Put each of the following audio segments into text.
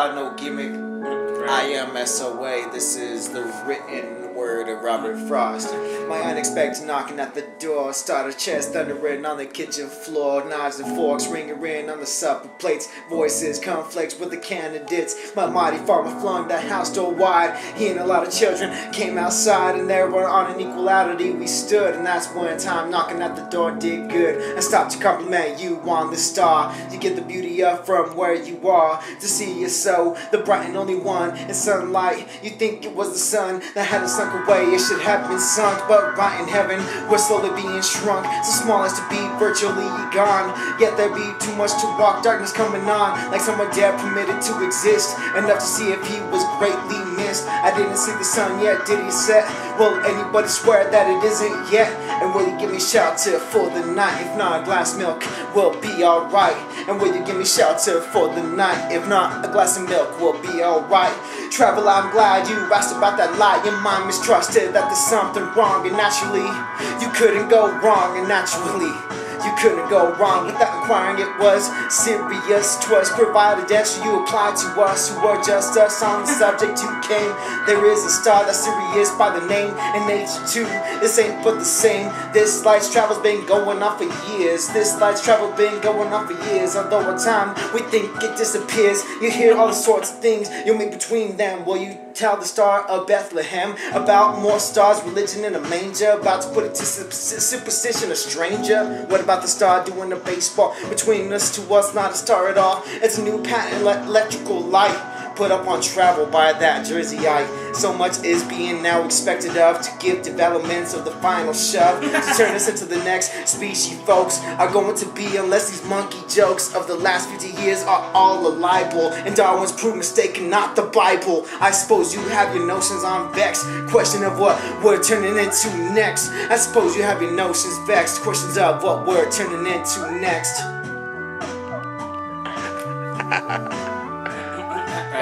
facade, no gimmick. I am SOA. This is the written word of Robert Frost. My unexpected knocking at the door. Starter chest thundering on the kitchen floor. Knives and forks ringing in on the supper plates. Voices conflicts with the candidates. My mighty farmer flung the house door wide. He and a lot of children came outside, and there were on an equality we stood. And that's when time knocking at the door did good. I stopped to compliment you on the star. You get the beauty up from where you are. To see you so, the bright and only one in sunlight. You think it was the sun that hadn't sunk away. It should have been sunk, but right in heaven we're slowly being shrunk, so small as to be virtually gone. Yet there be too much to walk, darkness coming on, like someone dead permitted to exist, enough to see if he was greatly missed. I didn't see the sun yet, did he set? Will anybody swear that it isn't yet? And will you give me shelter for the night? If not, a glass of milk will be alright. And will you give me shelter for the night? If not, a glass of milk will be alright. Travel, I'm glad you asked about that lie. Your mind mistrusted that there's something wrong, and naturally you couldn't go wrong, and naturally you couldn't go wrong without inquiring. It was serious. 'Twas provided answer you applied to us who were just us on the subject you came. There is a star that's serious by the name, and nature too. This ain't but the same. This light's travel's been going on for years. This light's travel been going on for years. Although at time we think it disappears, you hear all the sorts of things you make between them. Will you tell the star of Bethlehem about more stars, religion in a manger, about to put it to superstition, a stranger? What about the star doing the baseball between us? To us, not a star at all. It's a new patent electrical light put up on travel by that Jerseyite. So much is being now expected of to give developments of the final shove to turn us into the next species. Folks are going to be, unless these monkey jokes of the last 50 years are all a libel, and Darwin's proved mistaken, not the Bible. I suppose you have your notions on vexed, question of what we're turning into next. I suppose you have your notions vexed, questions of what we're turning into next.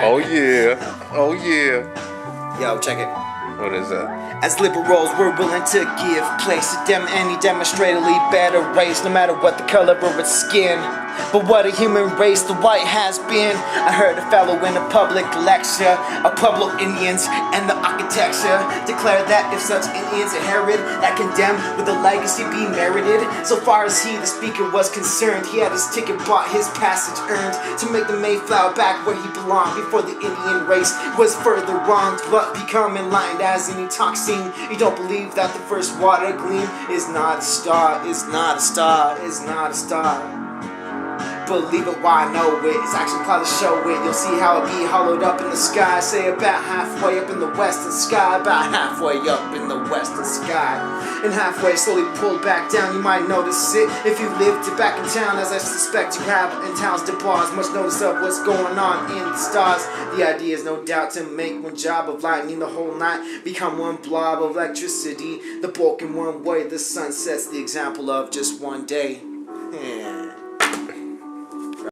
Oh yeah, oh yeah. Yo, check it. What is that? As liberals, we're willing to give place to any demonstrably better race, no matter what the color of its skin. But what a human race the white has been. I heard a fellow in a public lecture of Pueblo Indians and the architecture declare that if such Indians inherit that condemned, would the legacy be merited? So far as he, the speaker, was concerned, he had his ticket bought, his passage earned, to make the Mayflower back where he belonged before the Indian race was further wronged, but become enlightened as any talk scene. You don't believe that the first water gleam is not a star, is not a star, is not a star. Believe it, why I know it. It's actually called to show it. You'll see how it be hollowed up in the sky. Say about halfway up in the western sky. About halfway up in the western sky. And halfway slowly pulled back down. You might notice it if you lived back in town, as I suspect you have in towns to bars. Much notice of what's going on in the stars. The idea is no doubt to make one job of lightning the whole night become one blob of electricity. The bulk in one way. The sun sets the example of just one day. Yeah.